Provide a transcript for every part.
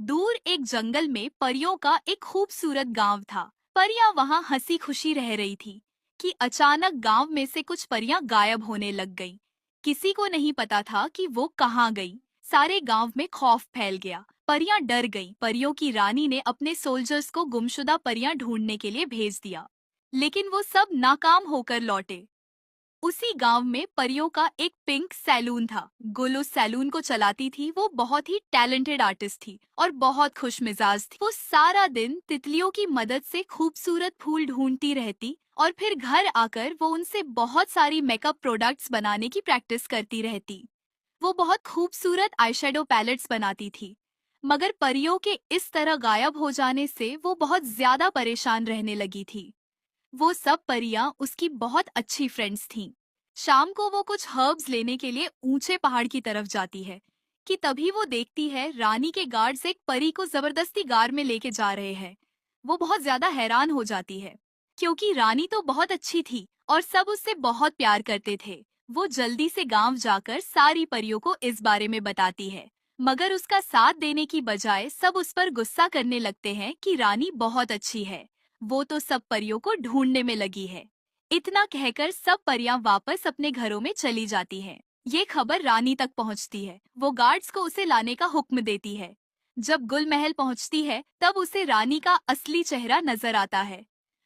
दूर एक जंगल में परियों का एक खूबसूरत गांव था। परियां वहां हंसी खुशी रह रही थी कि अचानक गांव में से कुछ परियां गायब होने लग गईं। किसी को नहीं पता था कि वो कहाँ गई। सारे गांव में खौफ फैल गया। परियां डर गईं। परियों की रानी ने अपने सोल्जर्स को गुमशुदा परियां ढूंढने के लिए भेज दिया, लेकिन वो सब नाकाम होकर लौटे। उसी गांव में परियों का एक पिंक सैलून था। गुल उस सैलून को चलाती थी। वो बहुत ही टैलेंटेड आर्टिस्ट थी और बहुत खुश मिजाज थी। वो सारा दिन तितलियों की मदद से खूबसूरत फूल ढूंढती रहती और फिर घर आकर वो उनसे बहुत सारी मेकअप प्रोडक्ट्स बनाने की प्रैक्टिस करती रहती। वो बहुत खूबसूरत आईशैडो पैलेट्स बनाती थी। मगर परियों के इस तरह गायब हो जाने से वो बहुत ज्यादा परेशान रहने लगी थी। वो सब परियां उसकी बहुत अच्छी फ्रेंड्स थीं। शाम को वो कुछ हर्ब्स लेने के लिए ऊंचे पहाड़ की तरफ जाती है कि तभी वो देखती है रानी के गार्ड्स एक परी को जबरदस्ती गार में लेके जा रहे हैं। वो बहुत ज्यादा हैरान हो जाती है, क्योंकि रानी तो बहुत अच्छी थी और सब उससे बहुत प्यार करते थे। वो जल्दी से गांव जाकर सारी परियों को इस बारे में बताती है, मगर उसका साथ देने की बजाय सब उस पर गुस्सा करने लगते हैं कि रानी बहुत अच्छी है, वो तो सब परियों को ढूंढने में लगी है। इतना कहकर सब परियां वापस अपने घरों में चली जाती हैं। ये खबर रानी तक पहुंचती है। वो गार्ड्स को उसे लाने का हुक्म देती है। जब गुल महल पहुंचती है तब उसे रानी का असली चेहरा नजर आता है।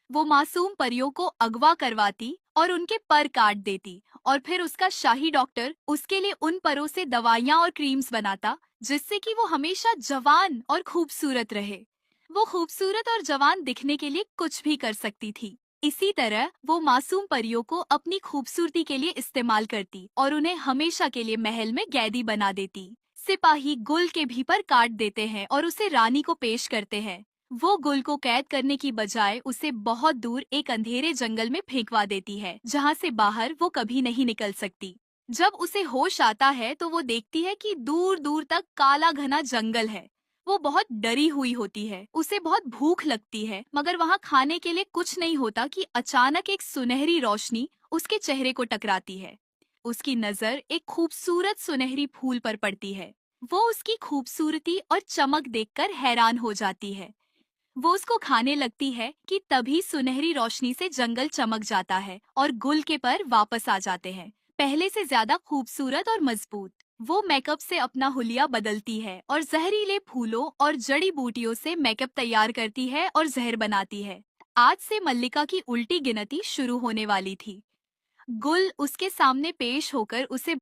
वो मासूम परियों को अगवा करवाती और उनके पर काट देती और फिर उसका शाही डॉक्टर उसके लिए उन परों से दवाइयाँ और क्रीम्स बनाता, जिससे कि वो हमेशा जवान और खूबसूरत रहे। वो खूबसूरत और जवान दिखने के लिए कुछ भी कर सकती थी। इसी तरह वो मासूम परियों को अपनी खूबसूरती के लिए इस्तेमाल करती और उन्हें हमेशा के लिए महल में कैदी बना देती। सिपाही गुल के भी पर काट देते हैं और उसे रानी को पेश करते हैं। वो गुल को कैद करने की बजाय उसे बहुत दूर एक अंधेरे जंगल में फेंकवा देती है, जहाँ से बाहर वो कभी नहीं निकल सकती। जब उसे होश आता है तो वो देखती है कि दूर दूर तक काला घना जंगल है। वो बहुत डरी हुई होती है। उसे बहुत भूख लगती है, मगर वहाँ खाने के लिए कुछ नहीं होता कि अचानक एक सुनहरी रोशनी उसके चेहरे को टकराती है। उसकी नजर एक खूबसूरत सुनहरी फूल पर पड़ती है। वो उसकी खूबसूरती और चमक देखकर हैरान हो जाती है। वो उसको खाने लगती है कि तभी सुनहरी रोशनी से जंगल चमक जाता है और गुल के पर वापस आ जाते हैं, पहले से ज्यादा खूबसूरत और मजबूत। वो मेकअप से अपना हुलिया बदलती है और जहरीले फूलों और जड़ी बूटियों से मेकअप तैयार करती है और जहर बनाती है। आज से मल्लिका की उल्टी गिनती शुरू होने वाली थी। गुल उसके सामने पेश होकर उसे